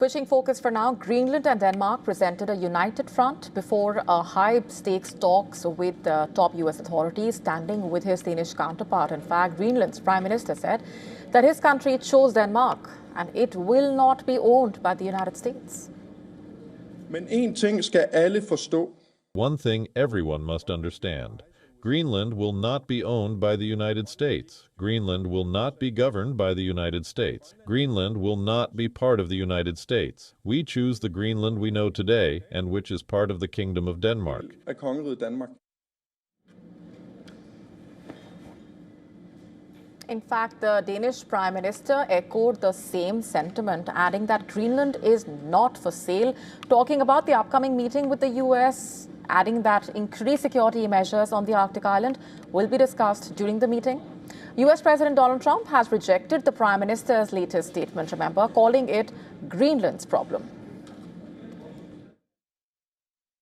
Switching focus for now, Greenland and Denmark presented a united front before a high-stakes talks with top U.S. authorities, standing with his Danish counterpart. In fact, Greenland's Prime Minister said that his country chose Denmark and it will not be owned by the United States. Men en ting skal alle forstå. One thing everyone must understand. Greenland will not be owned by the United States. Greenland will not be governed by the United States. Greenland will not be part of the United States. We choose the Greenland we know today and which is part of the Kingdom of Denmark. Af kongeriget Danmark. In fact, the Danish Prime Minister echoed the same sentiment, adding that Greenland is not for sale, talking about the upcoming meeting with the U.S., adding that increased security measures on the Arctic island will be discussed during the meeting. U.S. President Donald Trump has rejected the Prime Minister's latest statement, remember, calling it Greenland's problem.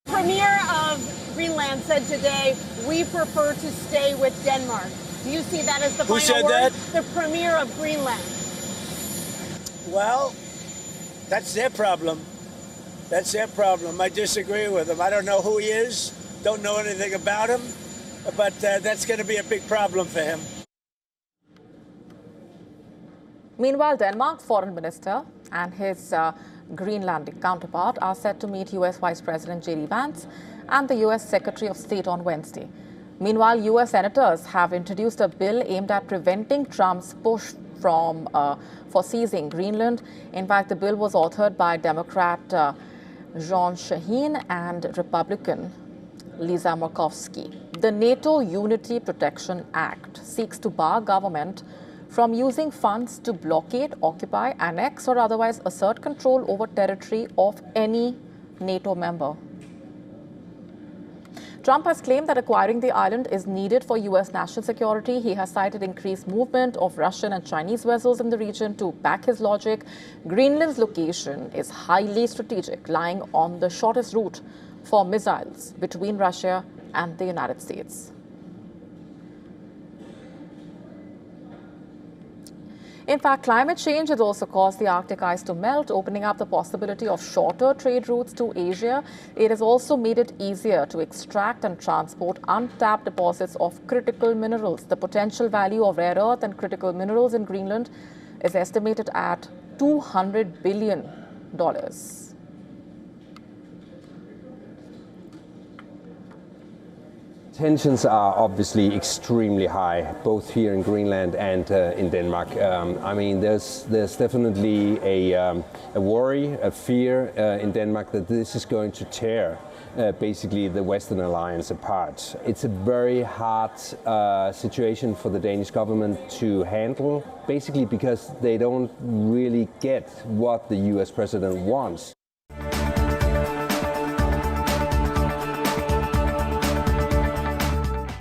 Premier of Greenland said today, we prefer to stay with Denmark. Do you see that as the final said word? That? The Premier of Greenland. Well, that's their problem. That's their problem. I disagree with him. I don't know who he is, don't know anything about him, but that's going to be a big problem for him. Meanwhile, Denmark's foreign minister and his Greenlandic counterpart are set to meet U.S. Vice President J.D. Vance and the U.S. Secretary of State on Wednesday. Meanwhile, U.S. senators have introduced a bill aimed at preventing Trump's push for seizing Greenland. In fact, the bill was authored by Democrat John Shaheen and Republican Lisa Murkowski. The NATO Unity Protection Act seeks to bar government from using funds to blockade, occupy, annex, or otherwise assert control over territory of any NATO member. Trump has claimed that acquiring the island is needed for U.S. national security. He has cited increased movement of Russian and Chinese vessels in the region to back his logic. Greenland's location is highly strategic, lying on the shortest route for missiles between Russia and the United States. In fact, climate change has also caused the Arctic ice to melt, opening up the possibility of shorter trade routes to Asia. It has also made it easier to extract and transport untapped deposits of critical minerals. The potential value of rare earth and critical minerals in Greenland is estimated at $200 billion. Tensions are obviously extremely high, both here in Greenland and in Denmark. I mean, there's definitely a worry, a fear in Denmark that this is going to tear basically the Western alliance apart. It's a very hard situation for the Danish government to handle, basically because they don't really get what the US president wants.